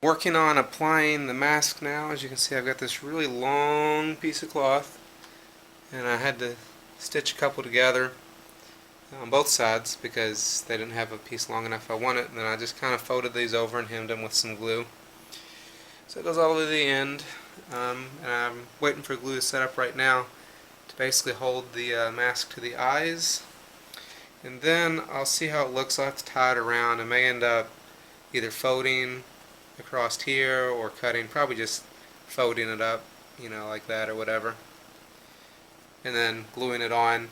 Working on applying the mask now. As you can see, I've got this really long piece of cloth, and I had to stitch a couple together on both sides because they didn't have a piece long enough I wanted. And then I just kind of folded these over and hemmed them with some glue. So it goes all the way to the end, and I'm waiting for glue to set up right now to basically hold the mask to the eyes. And then I'll see how it looks. I'll have to tie it around. I may end up either folding across here or cutting, probably just folding it up, like that or whatever, and then gluing it on,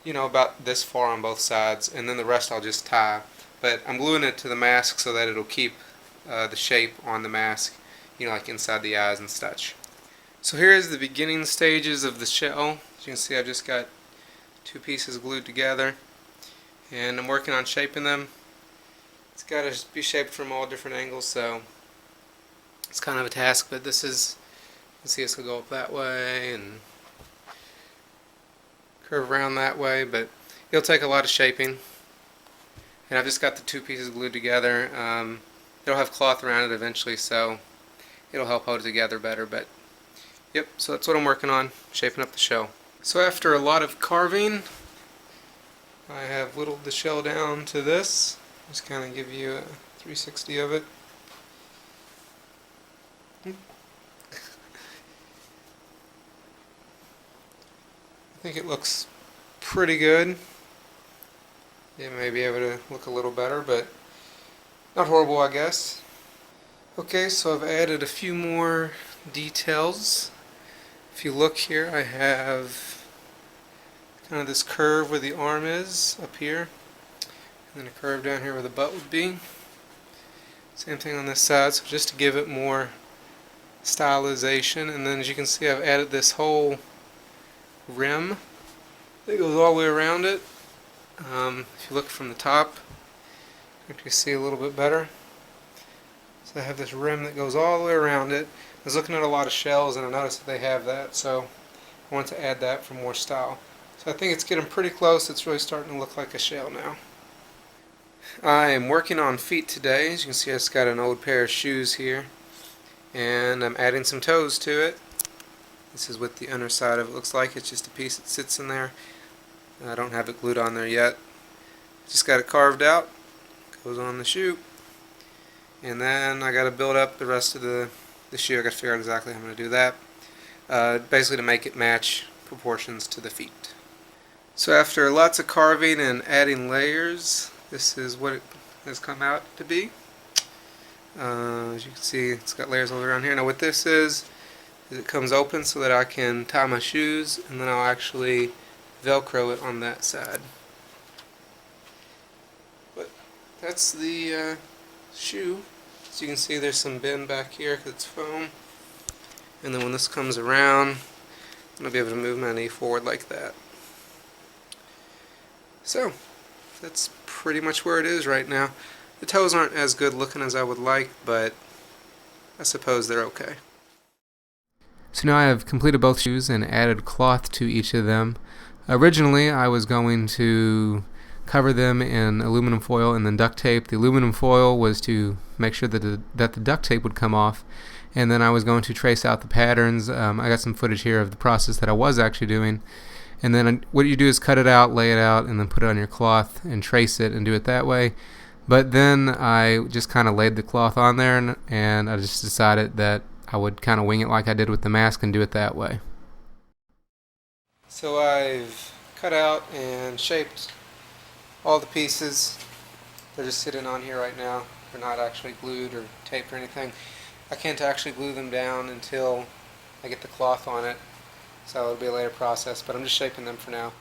about this far on both sides, and then the rest I'll just tie. But I'm gluing it to the mask so that it'll keep the shape on the mask, like inside the eyes and such. So here's the beginning stages of the shell. As you can see, I've just got two pieces glued together, and I'm working on shaping them. It's got to be shaped from all different angles, so it's kind of a task, but this is, you can see it's going to go up that way and curve around that way, but it'll take a lot of shaping. And I've just got the two pieces glued together. It'll have cloth around it eventually, so it'll help hold it together better, but yep, so that's what I'm working on, shaping up the shell. So after a lot of carving, I have whittled the shell down to this. Just kind of give you a 360 of it. I think it looks pretty good. It may be able to look a little better, but not horrible, I guess. Okay, so I've added a few more details. If you look here, I have kind of this curve where the arm is up here, and then a curve down here where the butt would be. Same thing on this side, so just to give it more stylization. And then as you can see, I've added this whole rim that goes all the way around it. If you look from the top, you can see a little bit better. So I have this rim that goes all the way around it. I was looking at a lot of shells and I noticed that they have that, so I wanted to add that for more style. So I think it's getting pretty close. It's really starting to look like a shell now. I am working on feet today. As you can see, I just got an old pair of shoes here, and I'm adding some toes to it. This is what the underside of it looks like. It's just a piece that sits in there. I don't have it glued on there yet. Just got it carved out. Goes on the shoe. And then I got to build up the rest of the shoe. I got to figure out exactly how I'm going to do that. Basically to make it match proportions to the feet. So after lots of carving and adding layers, this is what it has come out to be. As you can see, it's got layers all around here. Now what this is it comes open so that I can tie my shoes, and then I'll actually Velcro it on that side. But that's the shoe. As you can see, there's some bend back here because it's foam. And then when this comes around, I'll be able to move my knee forward like that. So that's pretty much where it is right now. The toes aren't as good looking as I would like, but I suppose they're okay. So now I have completed both shoes and added cloth to each of them. Originally I was going to cover them in aluminum foil and then duct tape. The aluminum foil was to make sure that the duct tape would come off, and then I was going to trace out the patterns. I got some footage here of the process that I was actually doing. And then what you do is cut it out, lay it out, and then put it on your cloth and trace it and do it that way. But then I just kind of laid the cloth on there, and I just decided that I would kind of wing it like I did with the mask and do it that way. So I've cut out and shaped all the pieces. They're just sitting on here right now. They're not actually glued or taped or anything. I can't actually glue them down until I get the cloth on it. So it'll be a later process, but I'm just shaping them for now.